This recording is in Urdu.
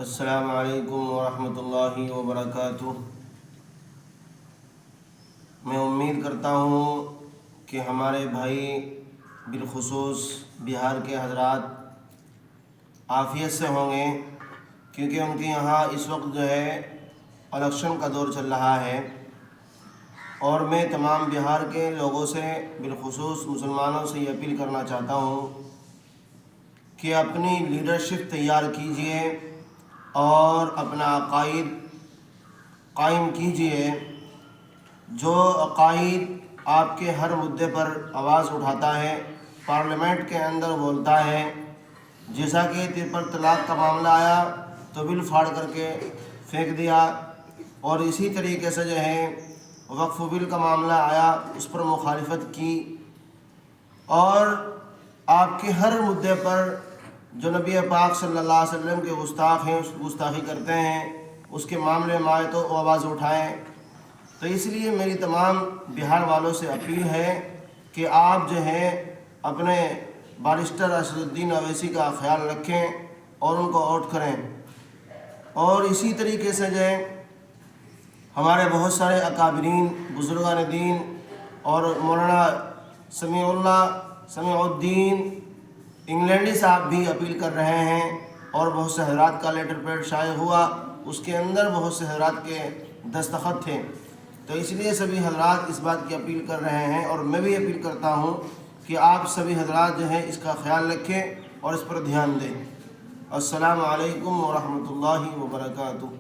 السلام علیکم ورحمۃ اللہ وبرکاتہ۔ میں امید کرتا ہوں کہ ہمارے بھائی بالخصوص بہار کے حضرات عافیت سے ہوں گے، کیونکہ ان کے یہاں اس وقت جو ہے الیکشن کا دور چل رہا ہے، اور میں تمام بہار کے لوگوں سے بالخصوص مسلمانوں سے یہ اپیل کرنا چاہتا ہوں کہ اپنی لیڈرشپ تیار کیجئے اور اپنا عقائد قائم کیجئے۔ جو عقائد آپ کے ہر مدعے پر آواز اٹھاتا ہے، پارلیمنٹ کے اندر بولتا ہے، جیسا کہ ترپل طلاق کا معاملہ آیا تو بل پھاڑ کر کے پھینک دیا، اور اسی طریقے سے جو ہے وقف بل کا معاملہ آیا اس پر مخالفت کی، اور آپ کے ہر مدعے پر جو نبی پاک صلی اللہ علیہ وسلم کے گستاخ ہیں اس گستاخی کرتے ہیں، اس کے معاملے میں آئے تو آواز اٹھائیں۔ تو اس لیے میری تمام بہار والوں سے اپیل ہے کہ آپ جو ہے اپنے بارسٹر اسد الدین اویسی کا خیال رکھیں اور ان کو ووٹ کریں، اور اسی طریقے سے جو ہے ہمارے بہت سارے اکابرین بزرگان دین اور مولانا سمیع الدین انگلینڈی صاحب بھی اپیل کر رہے ہیں، اور بہت سے حضرات کا لیٹر پیڈ شائع ہوا، اس کے اندر بہت سے حضرات کے دستخط تھے۔ تو اس لیے سبھی حضرات اس بات کی اپیل کر رہے ہیں، اور میں بھی اپیل کرتا ہوں کہ آپ سبھی حضرات جو ہے اس کا خیال رکھیں اور اس پر دھیان دیں۔ السلام علیکم ورحمۃ اللہ وبرکاتہ۔